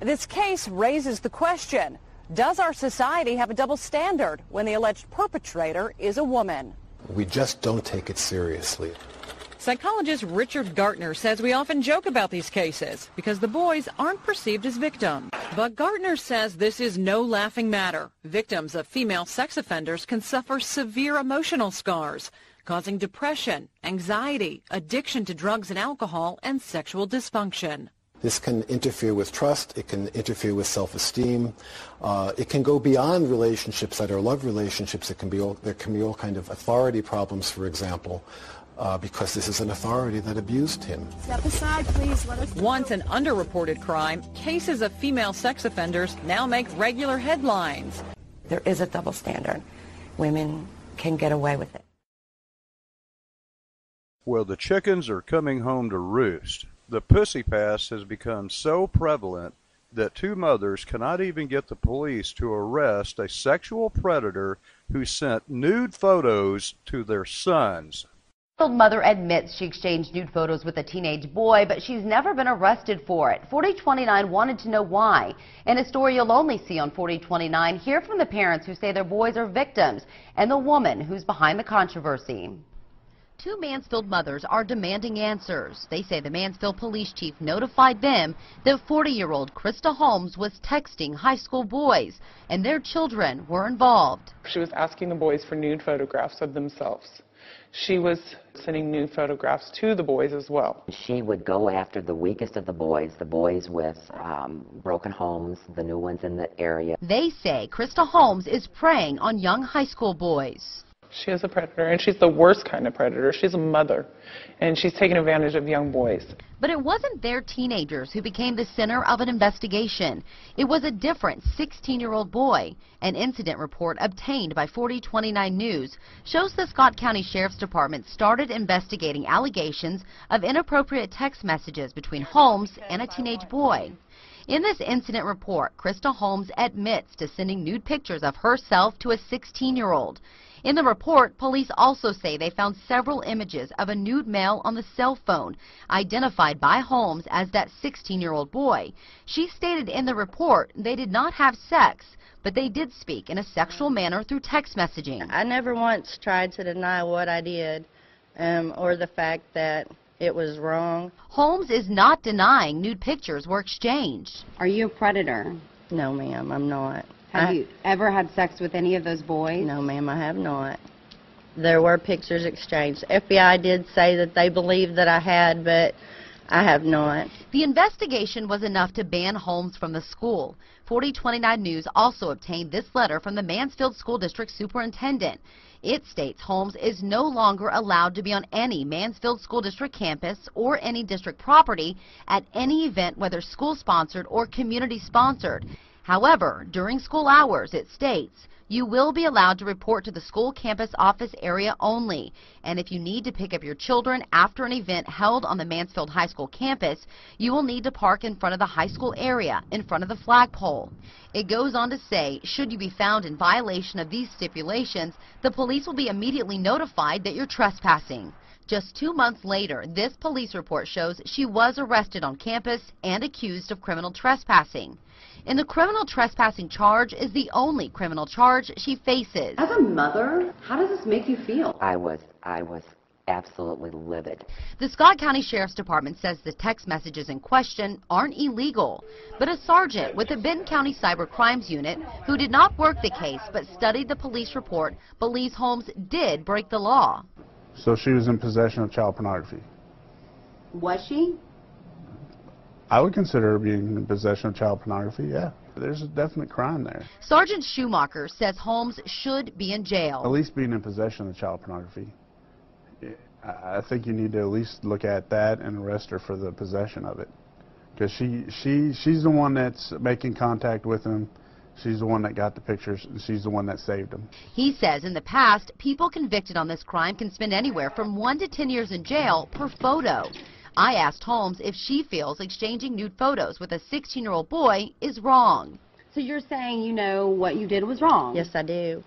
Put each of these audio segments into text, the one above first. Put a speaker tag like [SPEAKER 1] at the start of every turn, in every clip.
[SPEAKER 1] This case raises the question, does our society have a double standard when the alleged perpetrator is a woman?
[SPEAKER 2] We just don't take it seriously.
[SPEAKER 1] Psychologist Richard Gartner says we often joke about these cases because the boys aren't perceived as victims. But Gartner says this is no laughing matter. Victims of female sex offenders can suffer severe emotional scars, causing depression, anxiety, addiction to drugs and alcohol, and sexual dysfunction.
[SPEAKER 2] This can interfere with trust. It can interfere with self-esteem. It can go beyond relationships that are love relationships. There can be all kind of authority problems, for example, because this is an authority that abused him.
[SPEAKER 3] Step aside, please. Let us.
[SPEAKER 1] Once an underreported crime, cases of female sex offenders now make regular headlines.
[SPEAKER 4] There is a double standard. Women can get away with it.
[SPEAKER 5] Well, the chickens are coming home to roost. The pussy pass has become so prevalent that two mothers cannot even get the police to arrest a sexual predator who sent nude photos to their sons.
[SPEAKER 6] The mother admits she exchanged nude photos with a teenage boy, but she's never been arrested for it. 4029 wanted to know why. In a story you'll only see on 4029, hear from the parents who say their boys are victims and the woman who's behind the controversy. Two Mansfield mothers are demanding answers. They say the Mansfield police chief notified them that 40-year-old Krista Holmes was texting high school boys and their children were involved.
[SPEAKER 7] She was asking the boys for nude photographs of themselves. She was sending nude photographs to the boys as well.
[SPEAKER 8] She would go after the weakest of the boys with broken homes, the new ones in the area.
[SPEAKER 6] They say Krista Holmes is preying on young high school boys.
[SPEAKER 7] She is a predator, and she's the worst kind of predator. She's a mother, and she's taking advantage of young boys.
[SPEAKER 6] But it wasn't their teenagers who became the center of an investigation. It was a different 16-year-old boy. An incident report obtained by 4029 News shows the Scott County Sheriff's Department started investigating allegations of inappropriate text messages between Holmes and a teenage boy. In this incident report, Krista Holmes admits to sending nude pictures of herself to a 16-year-old. In the report, police also say they found several images of a nude male on the cell phone, identified by Holmes as that 16-year-old boy. She stated in the report they did not have sex, but they did speak in a sexual manner through text messaging.
[SPEAKER 9] I never once tried to deny what I did or the fact that it was wrong.
[SPEAKER 6] Holmes is not denying nude pictures were exchanged.
[SPEAKER 10] Are you a predator?
[SPEAKER 9] No, ma'am, I'm not.
[SPEAKER 10] Have you ever had sex with any of those boys?
[SPEAKER 9] No, ma'am, I have not. There were pictures exchanged. FBI did say that they believed that I had, but I have not.
[SPEAKER 6] The investigation was enough to ban Holmes from the school. 4029 News also obtained this letter from the Mansfield School District Superintendent. It states Holmes is no longer allowed to be on any Mansfield School District campus or any district property at any event, whether school-sponsored or community-sponsored. However, during school hours, it states, you will be allowed to report to the school campus office area only. And if you need to pick up your children after an event held on the Mansfield High School campus, you will need to park in front of the high school area, in front of the flagpole. It goes on to say, should you be found in violation of these stipulations, the police will be immediately notified that you're trespassing. Just 2 months later, this police report shows she was arrested on campus and accused of criminal trespassing. And the criminal trespassing charge is the only criminal charge she faces.
[SPEAKER 10] As a mother, how does this make you feel?
[SPEAKER 8] I was absolutely livid.
[SPEAKER 6] The Scott County Sheriff's Department says the text messages in question aren't illegal, but a sergeant with the Benton County Cyber Crimes Unit, who did not work the case but studied the police report, believes Holmes did break the law.
[SPEAKER 11] So she was in possession of child pornography.
[SPEAKER 10] Was she?
[SPEAKER 11] I would consider her being in possession of child pornography, yeah. There's a definite crime there.
[SPEAKER 6] Sergeant Schumacher says Holmes should be in jail.
[SPEAKER 11] At least being in possession of child pornography. I think you need to at least look at that and arrest her for the possession of it. Because she's the one that's making contact with him. She's the one that got the pictures, and she's the one that saved him.
[SPEAKER 6] He says in the past, people convicted on this crime can spend anywhere from 1 to 10 years in jail per photo. I asked Holmes if she feels exchanging nude photos with a 16-year-old boy is wrong.
[SPEAKER 10] So you're saying you know what you did was wrong?
[SPEAKER 9] Yes, I do.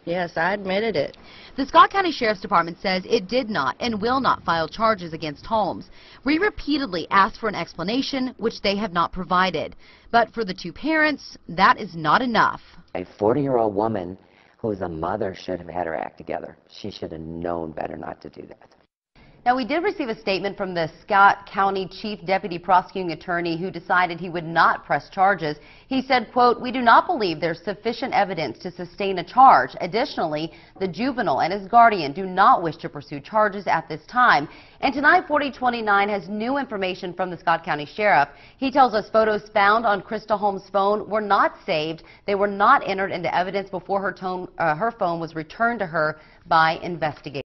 [SPEAKER 9] Yes, I admitted it.
[SPEAKER 6] The Scott County Sheriff's Department says it did not and will not file charges against Holmes. We repeatedly asked for an explanation, which they have not provided. But for the two parents, that is not enough.
[SPEAKER 8] A 40-year-old woman who is a mother should have had her act together. She should have known better not to do that.
[SPEAKER 6] Now, we did receive a statement from the Scott County Chief Deputy Prosecuting Attorney who decided he would not press charges. He said, quote, "We do not believe there's sufficient evidence to sustain a charge. Additionally, the juvenile and his guardian do not wish to pursue charges at this time." And tonight, 4029 has new information from the Scott County Sheriff. He tells us photos found on Krista Holmes' phone were not saved. They were not entered into evidence before her phone was returned to her by investigators.